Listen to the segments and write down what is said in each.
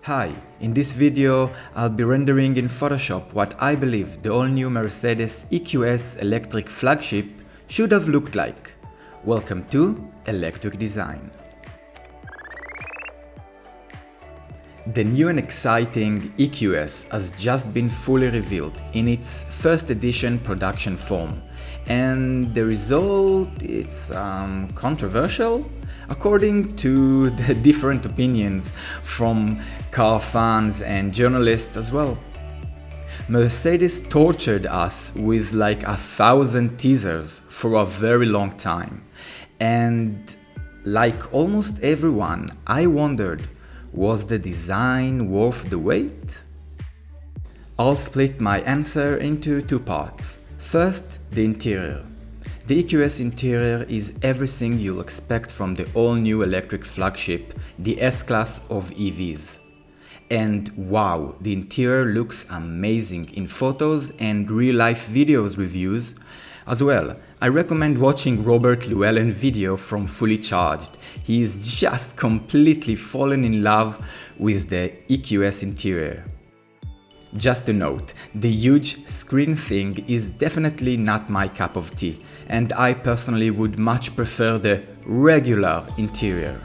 Hi, in this video I'll be rendering in Photoshop what I believe the all-new Mercedes EQS electric flagship should have looked like. Welcome to Electric Design. The new and exciting EQS has just been fully revealed in its first edition production form, and the result is controversial according to the different opinions from car fans and journalists as well. Mercedes tortured us with like 1,000 teasers for a very long time, and like almost everyone, I wondered, was the design worth the wait? I'll split my answer into two parts. First, the interior. The EQS interior is everything you'll expect from the all-new electric flagship, the S Class of EVs. And wow, the interior looks amazing in photos and real-life videos reviews. As well, I recommend watching Robert Llewellyn video from Fully Charged. He is just completely fallen in love with the EQS interior. Just a note, the huge screen thing is definitely not my cup of tea, and I personally would much prefer the regular interior.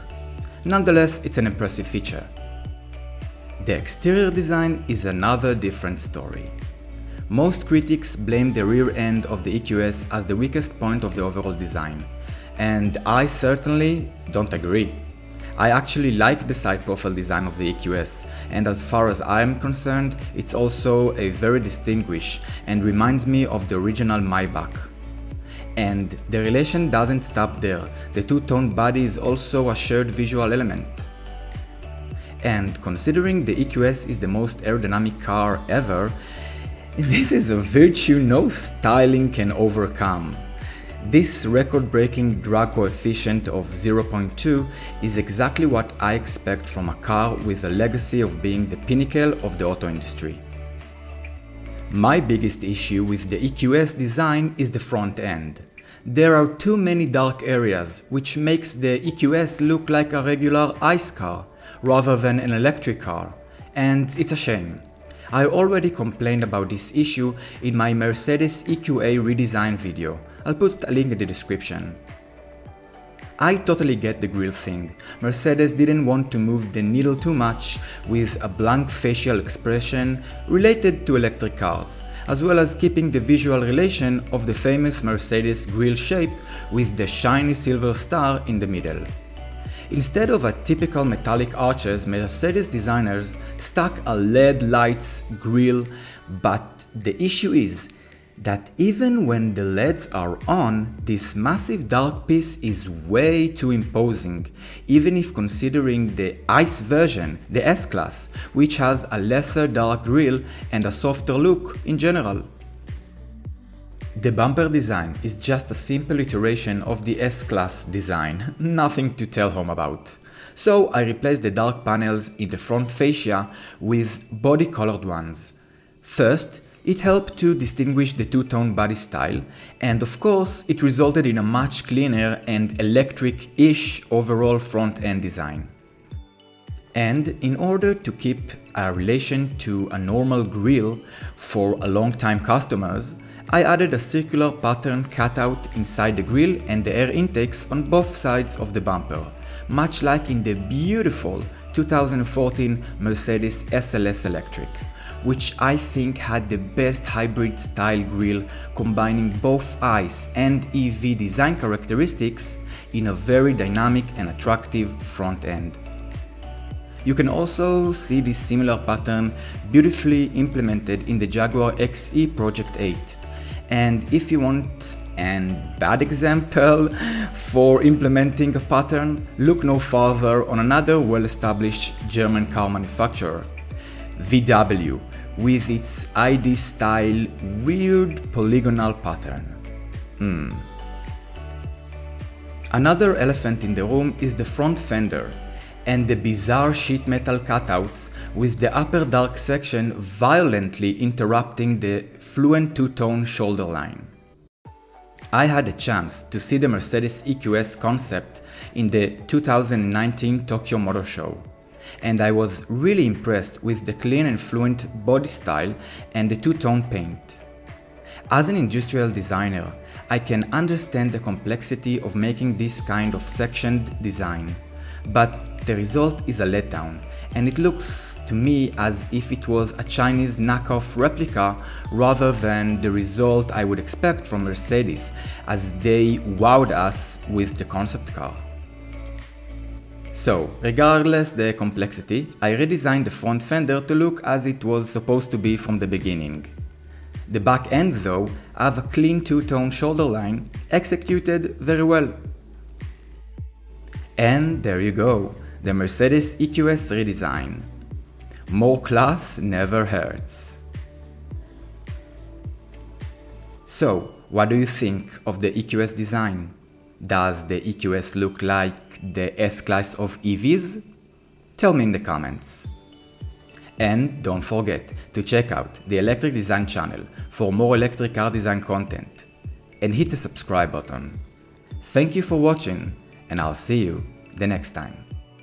Nonetheless, it's an impressive feature. The exterior design is another different story. Most critics blame the rear end of the EQS as the weakest point of the overall design, and I certainly don't agree. I actually like the side profile design of the EQS, and as far as I am concerned, it's also a very distinguished and reminds me of the original Maybach. And the relation doesn't stop there. The two-tone body is also a shared visual element. And considering the EQS is the most aerodynamic car ever, this is a virtue no styling can overcome. This record-breaking drag coefficient of 0.2 is exactly what I expect from a car with a legacy of being the pinnacle of the auto industry. My biggest issue with the EQS design is the front end. There are too many dark areas, which makes the EQS look like a regular ICE car rather than an electric car, and it's a shame. I already complained about this issue in my Mercedes EQA redesign video. I'll put a link in the description. I totally get the grille thing. Mercedes didn't want to move the needle too much with a blank facial expression related to electric cars, as well as keeping the visual relation of the famous Mercedes grille shape with the shiny silver star in the middle. Instead of a typical metallic arches, Mercedes designers stuck a LED lights grille, but the issue is that even when the LEDs are on, this massive dark piece is way too imposing, even if considering the ICE version, the S Class, which has a lesser dark grille and a softer look in general. The bumper design is just a simple iteration of the S Class design, nothing to tell home about. So I replaced the dark panels in the front fascia with body-colored ones. First, it helped to distinguish the two-tone body style, and of course, it resulted in a much cleaner and electric-ish overall front-end design. And in order to keep a relation to a normal grille for a long-time customers, I added a circular pattern cutout inside the grille and the air intakes on both sides of the bumper, much like in the beautiful 2014 Mercedes SLS Electric, which I think had the best hybrid style grille combining both ICE and EV design characteristics in a very dynamic and attractive front end. You can also see this similar pattern beautifully implemented in the Jaguar XE Project 8. And if you want a bad example for implementing a pattern, look no farther on another well-established German car manufacturer, VW, with its ID-style weird polygonal pattern. Another elephant in the room is the front fender and the bizarre sheet metal cutouts with the upper dark section violently interrupting the fluent two-tone shoulder line. I had a chance to see the Mercedes EQS concept in the 2019 Tokyo Motor Show, and I was really impressed with the clean and fluent body style and the two-tone paint. As an industrial designer, I can understand the complexity of making this kind of sectioned design, but the result is a letdown, and it looks to me as if it was a Chinese knockoff replica rather than the result I would expect from Mercedes, as they wowed us with the concept car. So, regardless the complexity, I redesigned the front fender to look as it was supposed to be from the beginning. The back end, though, have a clean two-tone shoulder line, executed very well. And there you go, the Mercedes EQS redesign. More class never hurts. So, what do you think of the EQS design? Does the EQS look like the S Class of EVs? Tell me in the comments. And don't forget to check out the Electric Design channel for more electric car design content. And hit the subscribe button. Thank you for watching, and I'll see you the next time.